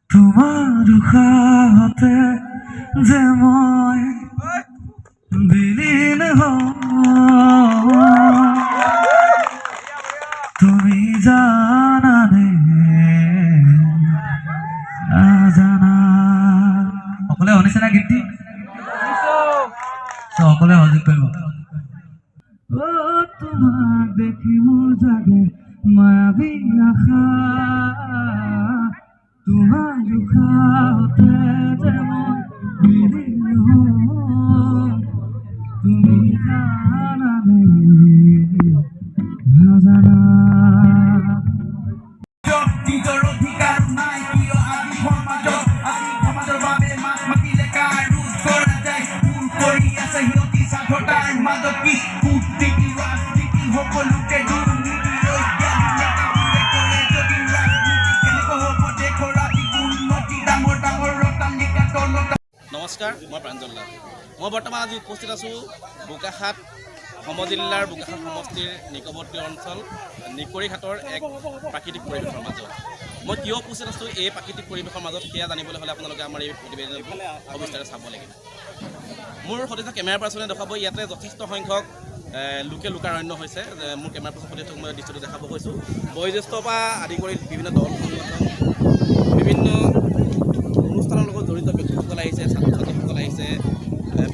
তোমাৰ উশাহতে যে মই বিলীন হওঁ, তুমি জানানে নাজানা। সকলোৱে শুনিছে না গীতটি? সকলোৱে সহযোগ কৰিব। তোমাক দেখি মোৰ জাগে মায়াবী আশা, তোমাৰ উশাহতে যে মই বিলীন হওঁ, তুমি জানানে নাজানা। নিজৰ অধিকাৰ নাই কিয় আজি সমাজত, আজি সমাজৰ বাবে মাত মাতিলে কাৰ ৰোধ কৰা যায়, ভুল কৰি আছে সিহঁতি স্বাৰ্থতাৰ মাজত কি কূটনীতি ৰাজনীতি সকলোতে দুৰ্নীতি অজ্ঞানী নেতাবোৰে কৰে যদি ৰাজনীতি, কেনেকৈ হ'ব দেশৰ আজি উন্নতি, ডাঙৰ ডাঙৰ অট্টালিকা তলত। নমস্কাৰ, মই প্ৰাঞ্জল দাস। মই বৰ্তমান আজি উপস্থিত আছোঁ বোকাখাট সমজিল্লাৰ বোকাখাট সমষ্টিৰ নিকটৱৰ্তী অঞ্চল নিকৰিঘাটৰ এক প্ৰাকৃতিক পৰিৱেশৰ মাজত। মই কিয় উপস্থিত আছোঁ এই প্ৰাকৃতিক পৰিৱেশৰ মাজত সেয়া জানিবলৈ হ'লে আপোনালোকে আমাৰ এই প্ৰতিবেদনটো সবিস্তাৰে চাব লাগিব। মোৰ সতীৰ্থ কেমেৰা পাৰ্চনে দেখাব ইয়াতে যথেষ্ট সংখ্যক লোকে লোকাৰণ্য হৈছে। মোৰ কেমেৰা পাৰ্চন সতীৰ্থক মই দৃশ্যটো দেখাব গৈছোঁ। বয়োজ্যেষ্ঠৰ পৰা আদি কৰি বিভিন্ন দল সংগঠন, বিভিন্ন অনুষ্ঠানৰ লগত জড়িত ব্যক্তিসকল আহিছে, ছাত্ৰ ছাত্ৰীসকল আহিছে,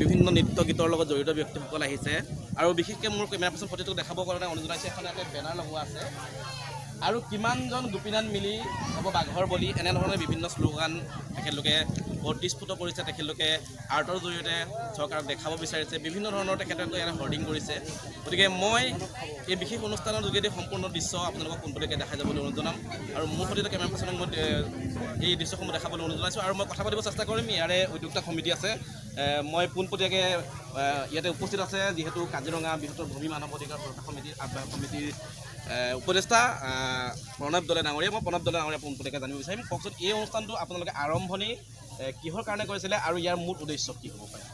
বিভিন্ন নৃত্য গীতৰ লগত জড়িত ব্যক্তিসকল আহিছে। আৰু বিশেষকৈ মোৰ কেমেৰা পাৰ্চন ফটোটোক দেখাবৰ কাৰণে অনুৰোধ জনাইছে। এখন ইয়াতে বেনাৰ লগোৱা আছে আৰু কিমানজন গোপীনাথ মিলি হ'ব বাঘৰ বলি, এনেধৰণে বিভিন্ন শ্লোগান তেখেতলোকে প্ৰতিস্ফুট কৰিছে। তেখেতলোকে আৰ্টৰ জৰিয়তে চৰকাৰক দেখাব বিচাৰিছে, বিভিন্ন ধৰণৰ তেখেতলোকে ইয়াতে হৰ্ডিং কৰিছে। গতিকে মই এই বিশেষ অনুষ্ঠানৰ যোগেদি সম্পূৰ্ণ দৃশ্য আপোনালোকক পোনপটীয়াকৈ দেখাই যাবলৈ অনুৰোধ জনাম। আৰু মোৰ সৈতে কেমেৰা পাৰ্চনক মই এই দৃশ্যসমূহ দেখাবলৈ অনুৰোধ জনাইছোঁ। আৰু মই কথা পাতিব চেষ্টা কৰিম। ইয়াৰে উদ্যোক্তা সমিতি আছে, মই পোনপটীয়াকৈ ইয়াতে উপস্থিত আছে যিহেতু কাজিৰঙা বৃহত্তৰ ভূমি মানৱ অধিকাৰ সুৰক্ষা সমিতিৰ আহ্বায়ক সমিতিৰ উপদেষ্টা প্ৰণৱ দলে ডাঙৰীয়া। মই প্ৰণৱ দলে ডাঙৰীয়া পোনপটীয়াকৈ জানিব বিচাৰিম, কওকচোন এই অনুষ্ঠানটো আপোনালোকে আৰম্ভণি কিহৰ কাৰণে কৰিছিলে আৰু ইয়াৰ মূল উদ্দেশ্য কি হ'ব পাৰে?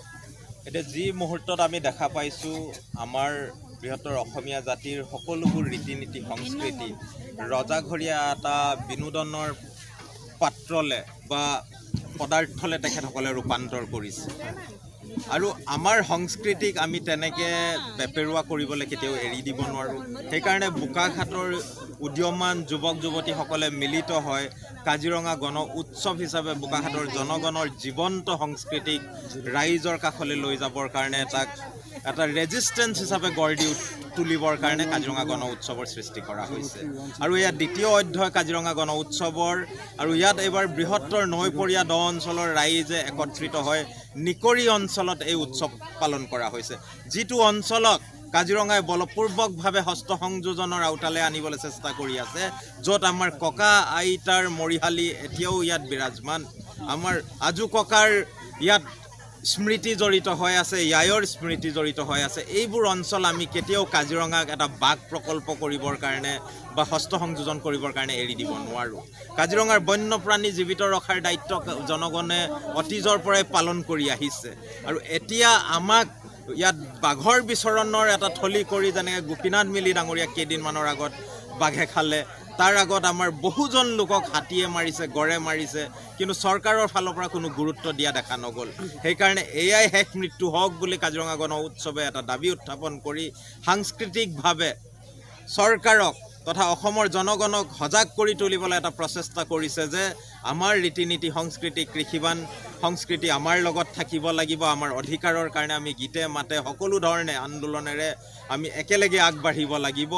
এতিয়া যি মুহূৰ্তত আমি দেখা পাইছোঁ, আমাৰ বৃহত্তৰ অসমীয়া জাতিৰ সকলোবোৰ ৰীতি নীতি সংস্কৃতি ৰজাঘৰীয়া এটা বিনোদনৰ পাত্ৰলে বা পদাৰ্থলে তেখেতসকলে ৰূপান্তৰ কৰিছে। আৰু আমাৰ সংস্কৃতিক আমি তেনেকৈ বেপেৰুৱা কৰিবলৈ কেতিয়াও এৰি দিব নোৱাৰোঁ। সেইকাৰণে বোকাখাটৰ উদীয়মান যুৱক যুৱতীসকলে মিলিত হয় কাজিৰঙা গণ উৎসৱ হিচাপে বোকাখাটৰ জনগণৰ জীৱন্ত সংস্কৃতিক ৰাইজৰ কাষলৈ লৈ যাবৰ কাৰণে এটা ৰেজিষ্টেঞ্চ হিচাপে গঢ় দি তুলিবৰ কাৰণে কাজিৰঙা গণ উৎসৱৰ সৃষ্টি কৰা হৈছে। আৰু ইয়াত দ্বিতীয় অধ্যায় কাজিৰঙা গণ উৎসৱৰ, আৰু ইয়াত এইবাৰ বৃহত্তৰ নৈপৰীয়া দ অঞ্চলৰ ৰাইজে একত্ৰিত হয় নিকৰি অঞ্চলত এই উৎসৱ পালন কৰা হৈছে। যিটো অঞ্চলক কাজিৰঙাই বলপূৰ্বকভাৱে হস্ত সংযোজনৰ আওতালৈ আনিবলৈ চেষ্টা কৰি আছে, য'ত আমাৰ ককা আইতাৰ মৰিশালী এতিয়াও ইয়াত বিৰাজমান, আমাৰ আজু ককাৰ ইয়াত স্মৃতি জড়িত হৈ আছে, ইয়ায়ৰ স্মৃতি জড়িত হৈ আছে। এইবোৰ অঞ্চল আমি কেতিয়াও কাজিৰঙাক এটা বাঘ প্ৰকল্প কৰিবৰ কাৰণে বা হস্ত সংযোজন কৰিবৰ কাৰণে এৰি দিব নোৱাৰোঁ। কাজিৰঙাৰ বন্যপ্ৰাণী জীৱিত ৰখাৰ দায়িত্ব জনগণে অতীজৰ পৰাই পালন কৰি আহিছে। আৰু এতিয়া আমাক ইয়াত বাঘৰ বিচৰণৰ এটা থলী কৰি, যেনেকৈ গোপীনাথ মিলি ডাঙৰীয়া কেইদিনমানৰ আগত বাঘে খালে, তাৰ আগত আমাৰ বহুজন লোকক হাতীয়ে মাৰিছে, গড়ে মাৰিছে, কিন্তু চৰকাৰৰ ফালৰ পৰা কোনো গুৰুত্ব দিয়া দেখা নগ'ল। সেইকাৰণে এয়াই শেষ মৃত্যু হওক বুলি কাজিৰঙা গণ উৎসৱে এটা দাবী উত্থাপন কৰি সাংস্কৃতিকভাৱে চৰকাৰক তথা অসমৰ জনগণক সজাগ কৰি তুলিবলৈ এটা প্ৰচেষ্টা কৰিছে যে আমাৰ ৰীতি নীতি সংস্কৃতি, কৃষিবান সংস্কৃতি আমাৰ লগত থাকিব লাগিব। আমাৰ অধিকাৰৰ কাৰণে আমি গীতে মাতে সকলো ধৰণে আন্দোলনেৰে আমি একেলগে আগবাঢ়িব লাগিব।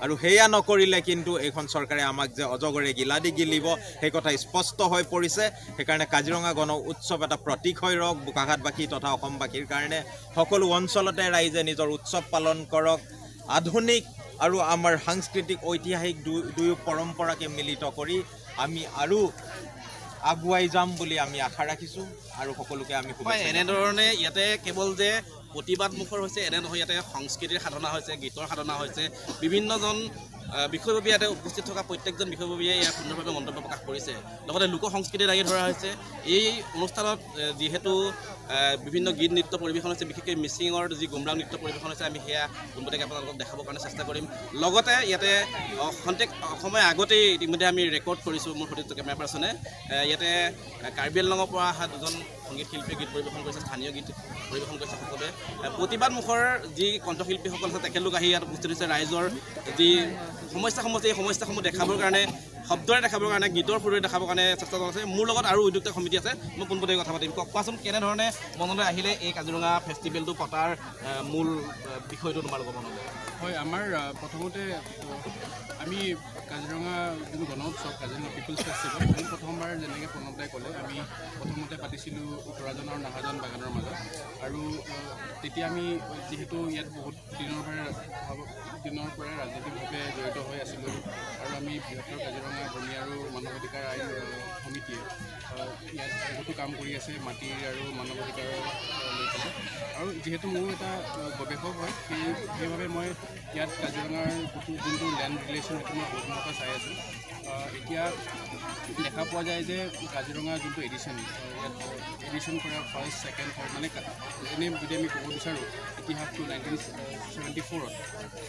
আৰু সেয়া নকৰিলে কিন্তু এইখন চৰকাৰে আমাক যে অজগৰে গিলাদি গিলিব সেই কথা স্পষ্ট হৈ পৰিছে। সেইকাৰণে কাজিৰঙা গণ উৎসৱ এটা প্ৰতীক হৈ ৰওক বোকাখাটবাসী তথা অসমবাসীৰ কাৰণে। সকলো অঞ্চলতে ৰাইজে নিজৰ উৎসৱ পালন কৰক। আধুনিক আৰু আমাৰ সাংস্কৃতিক ঐতিহাসিক দুয়ো পৰম্পৰাকে মিলিত কৰি আমি আৰু আগুৱাই যাম বুলি আমি আশা ৰাখিছোঁ। আৰু সকলোকে আমি এনেধৰণে ইয়াতে কেৱল যে প্ৰতিবাদমুখৰ হৈছে এনে নহয়, ইয়াতে সংস্কৃতিৰ সাধনা হৈছে, গীতৰ সাধনা হৈছে, বিভিন্নজন বিষয়ববীয়া ইয়াতে উপস্থিত থকা প্ৰত্যেকজন বিষয়ববীয়ে ইয়াৰ সুন্দৰভাৱে মন্তব্য প্ৰকাশ কৰিছে লগতে লোক সংস্কৃতি দাঙি ধৰা হৈছে এই অনুষ্ঠানত যিহেতু বিভিন্ন গীত নৃত্য পৰিৱেশন হৈছে বিশেষকৈ মিচিঙৰ যি গুমৰাং নৃত্য পৰিৱেশন হৈছে আমি সেয়া পোনপটীয়াকৈ আপোনালোকক দেখাবৰ কাৰণে চেষ্টা কৰিম লগতে ইয়াতে খন্তেক সময় আগতেই ইতিমধ্যে আমি ৰেকৰ্ড কৰিছোঁ মোৰ সতীৰ্থ কেমেৰা পাৰ্চনে ইয়াতে কাৰ্বি আংলঙৰ পৰা অহা দুজন সংগীত শিল্পীয়ে গীত পৰিৱেশন কৰিছে স্থানীয় গীত পৰিৱেশন কৰিছে সকলোৱে প্ৰতিবাদমুখৰ যি কণ্ঠশিল্পীসকল আছে তেখেতলোক আহি ইয়াত উপস্থিত হৈছে ৰাইজৰ যি সমস্যাসমূহ আছে এই সমস্যাসমূহ দেখাবৰ কাৰণে শব্দৰে দেখাবৰ কাৰণে গীতৰ সুৰেৰে দেখাবৰ কাৰণে চেষ্টা চলাইছে মোৰ লগত আৰু উদ্যোক্তা সমিতি আছে মই পোনপটীয়াকৈ কথা পাতিম কোৱাচোন কেনেধৰণে মনলৈ আহিলে এই কাজিৰঙা ফেষ্টিভেলটো পতাৰ মূল বিষয়টো তোমালোকৰ মনলৈ হয় আমাৰ প্ৰথমতে আমি কাজিৰঙা যোনটো গণ উৎসৱ কাজিৰঙা পিপলছ ফেষ্টিভেল আমি প্ৰথমবাৰ যেনেকৈ প্ৰণৱদাই ক'লে আমি প্ৰথমতে পাতিছিলোঁ উত্তৰাজন আৰু নাহাজন বাগানৰ মাজত আৰু তেতিয়া আমি যিহেতু ইয়াত বহুত দিনৰ পৰাই ৰাজনৈতিকভাৱে জড়িত হৈ আছিলোঁ আৰু আমি বৃহত্তৰ কাজিৰঙা ভূমি আৰু মানৱ অধিকাৰ আইন সমিতিয়ে ইয়াত বহুতো কাম কৰি আছে মাটিৰ আৰু মানৱ অধিকাৰৰ লৈ পেলাই আৰু যিহেতু মোৰ এটা গৱেষক হয় সেইবাবে মই ইয়াত কাজিৰঙাৰ যোনটো লেণ্ড ৰিলেশ্যন সেইটো মই বহুত দিনৰ পৰা চাই আছোঁ এতিয়া দেখা পোৱা যায় যে কাজিৰঙা যোনটো এডিশ্যন ইয়াত এডিশ্যন কৰা ফাৰ্ষ্ট ছেকেণ্ড থাৰ্ড মানে এনেই যদি আমি ক'ব বিচাৰোঁ ইতিহাসটো 1974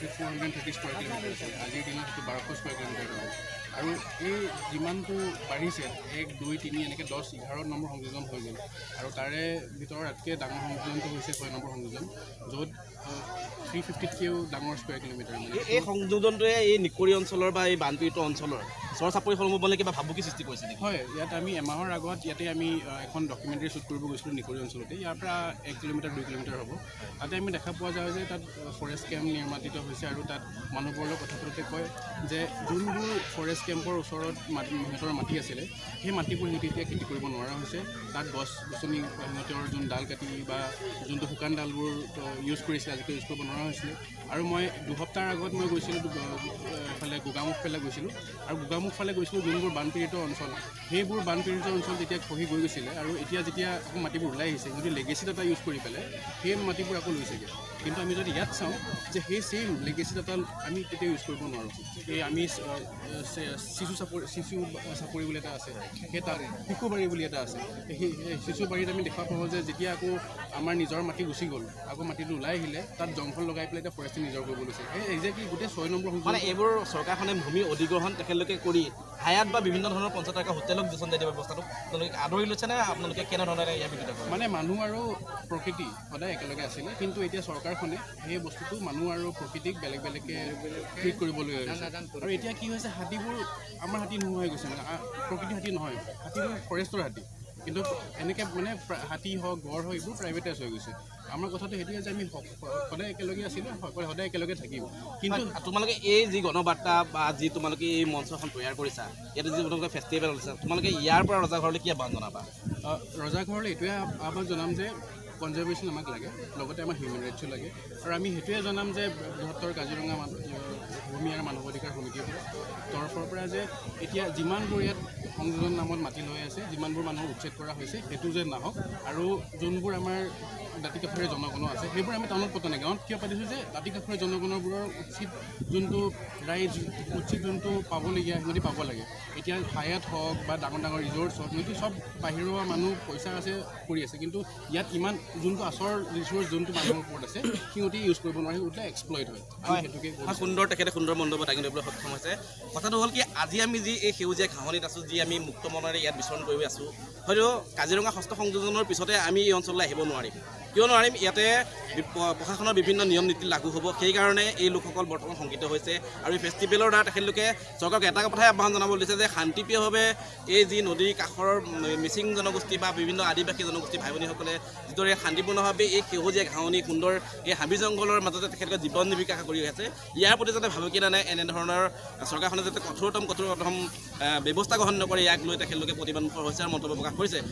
430 স্কোৱাৰ কিলোমিটাৰ আছিল আজিৰ দিনত সেইটো 1200 স্কোৱাৰ কিলোমিটাৰ হ'ব আৰু এই যিমানটো বাঢ়িছে 1 2 3 এনেকৈ 10 11 নম্বৰ সংযোজন হৈ গ'ল আৰু তাৰে ভিতৰত আটাইতকৈ ডাঙৰ সংযোজনটো হৈছে 6 নম্বৰ সংযোজন য'ত 350তকৈও ডাঙৰ স্কোৱাৰ কিলোমিটাৰ মানে এই সংযোজনটোৱে এই নিকৰি অঞ্চলৰ বা এই বানপীড়িত অঞ্চলৰ চৰ চাপৰিসমূহ বুলি কিবা ভাবুকি সৃষ্টি কৰিছে নেকি হয় ইয়াত আমি এমাহৰ আগত ইয়াতে আমি এখন ডকুমেণ্টাৰী শ্বুট কৰিব গৈছিলোঁ নিকৰি অঞ্চলতে ইয়াৰ পৰা 1 কিলোমিটাৰ 2 কিলোমিটাৰ হ'ব তাতে আমি দেখা পোৱা যায় যে তাত ফৰেষ্ট কেম্প নিৰ্মাণিত হৈছে আৰু তাত মানুহবোৰৰ লগত কথা পাতোঁতে কয় যে যোনবোৰ ফৰেষ্ট কেম্পৰ ওচৰত সিহঁতৰ মাটি আছিলে সেই মাটিবোৰ সিহঁতে এতিয়া খেতি কৰিব নোৱাৰা হৈছে তাত গছ গছনি সিহঁতৰ যোন ডাল কাটি বা যোনটো শুকান ডালবোৰ ইউজ কৰিছিলে আজিকালি ইউজ কৰিব নোৱাৰা হৈছিলে আৰু মই দুসপ্তাহৰ আগত মই গৈছিলোঁ এফালে গোগামুখ ফালে গৈছিলোঁ আৰু গোগামুখ ফালে গৈছিলোঁ যোনবোৰ বানপীড়িত অঞ্চল সেইবোৰ বানপীড়িত অঞ্চল যেতিয়া খহি গৈ গৈছিলে আৰু এতিয়া যেতিয়া আকৌ মাটিবোৰ ওলাই আহিছে যদি লেগেচি ডাটা ইউজ কৰি পেলাই সেই মাটিবোৰ আকৌ লৈছেগৈ কিন্তু আমি যদি ইয়াত চাওঁ যে সেই ছেইম লেগেচি ডাটা আমি তেতিয়া ইউজ কৰিব নোৱাৰোঁ এই আমি শিশু চাপৰি বুলি এটা আছে সেই তাত শিশুবাৰী বুলি এটা আছে সেই শিশুবাৰীত আমি দেখা পাওঁ যে যেতিয়া আকৌ আমাৰ নিজৰ মাটি গুচি গ'ল আকৌ মাটিটো ওলাই আহিলে তাত জংঘল লগাই পেলাই এতিয়া ফৰেষ্টে নিজৰ কৰিব লৈছে সেই একজেক্টলি গোটেই 6 নম্বৰ মানে এইবোৰ চৰকাৰখনে ভূমি অধিগ্ৰহণ তেখেতলোকে কৰি হায়াত বা বিভিন্ন ধৰণৰ পঞ্চায়তৰ হোটেলক যোগান দিয়া ব্যৱস্থাটো আপোনালোকে আদৰি লৈছে নে আপোনালোকে কেনেধৰণে ইয়াৰ বিৰোধিতা কৰে মানে মানুহ আৰু প্ৰকৃতি সদায় একেলগে আছিলে কিন্তু এতিয়া চৰকাৰখনে সেই বস্তুটো মানুহ আৰু প্ৰকৃতিক বেলেগ বেলেগকৈ ট্ৰিট কৰিবলৈ লৈছে আৰু এতিয়া কি হৈছে হাতীবোৰ আমাৰ হাতী নোহোৱা হৈ গৈছে মানে প্ৰকৃতিৰ হাতী নহয় হাতীবোৰ ফৰেষ্টৰ হাতী কিন্তু এনেকৈ মানে হাতী হওক গড় হওক এইবোৰ প্ৰাইভেটাইজ হৈ গৈছে আমাৰ কথাটো সেইটোৱে যে আমি সদায় একেলগে আছিলোঁ সদায় একেলগে থাকিম কিন্তু তোমালোকে এই যি গণবাৰ্তা বা যি তোমালোকে এই মঞ্চখন তৈয়াৰ কৰিছা ইয়াতে যি তোমালোকে ফেষ্টিভেল হৈছে তোমালোকে ইয়াৰ পৰা ৰজাঘৰলৈ কি আহ্বান জনাবা ৰজাঘৰলৈ এইটোৱে আহ্বান জনাম যে কনজাৰ্ভেশ্যন আমাক লাগে লগতে আমাৰ হিউমেন ৰাইটছো লাগে আৰু আমি সেইটোৱে জনাম যে বৃহত্তৰ কাজিৰঙা ভূমি আৰু মানৱ অধিকাৰ সমিতিৰ তৰফৰ পৰা যে এতিয়া যিমানবোৰ ইয়াত সংযোজন নামত মাটি লৈ আছে যিমানবোৰ মানুহ উচ্ছেদ কৰা হৈছে সেইটো যে নাহক আৰু যোনবোৰ আমাৰ দাঁতিকাষৰীয়া জনগণ আছে সেইবোৰ আমি টাউনত পতা নাই গাঁৱত কিয় পাতিছোঁ যে দাঁতিকাষৰীয়া জনগণবোৰৰ উচিত যোনটো ৰাইজ উচিত যোনটো পাবলগীয়া সিহঁতি পাব লাগে এতিয়া হায়াত হওক বা ডাঙৰ ডাঙৰ ৰিজৰ্টছ হওক সিহঁতি চব বাহিৰৰ মানুহ পইচা আছে কৰি আছে কিন্তু ইয়াত ইমান যোনটো আচৰ ৰিচোৰ্চ যোনটো মানুহৰ ওপৰত আছে সিহঁতি ইউজ কৰিব নোৱাৰি ওলোটা এক্সপ্লইট হয় সেইটোকে সুন্দৰ তেখেতে সুন্দৰ মন্তব্য দাঙি ধৰিবলৈ সক্ষম হৈছে কথাটো হ'ল কি আজি আমি যি এই সেউজীয়া ঘাঁহনিত আছোঁ যি আমি মুক্ত মনেৰে ইয়াত বিচৰণ কৰি আছোঁ হয়তো কাজিৰঙা ষষ্ঠ সংযোজনৰ পিছতে আমি এই অঞ্চললৈ আহিব নোৱাৰিম কিয় নোৱাৰিম ইয়াতে প্ৰশাসনৰ বিভিন্ন নিয়ম নীতি লাগু হ'ব সেইকাৰণে এই লোকসকল বৰ্তমান শংকিত হৈছে আৰু এই ফেষ্টিভেলৰ দ্বাৰা তেখেতলোকে চৰকাৰক এটা কথাই আহ্বান জনাব দিছে যে শান্তিপ্ৰিয়ভাৱে এই যি নদীৰ কাষৰ মিচিং জনগোষ্ঠী বা বিভিন্ন আদিবাসী জনগোষ্ঠী ভাই ভনীসকলে যিদৰে শান্তিপূৰ্ণভাৱে এই সেউজীয়া ঘাঁহনি সুন্দৰ এই হাবি জংঘলৰ মাজতে তেখেতলোকে জীৱন জীৱিকা কৰি আছে ইয়াৰ প্ৰতি যাতে ভাবুকি নানে এনেধৰণৰ চৰকাৰখনে যাতে কঠোৰতম ব্যৱস্থা গ্ৰহণ নকৰে ইয়াক লৈ তেখেতলোকে প্ৰতিবাদমুখৰ হৈছে আৰু মন্তব্য প্ৰকাশ কৰিছে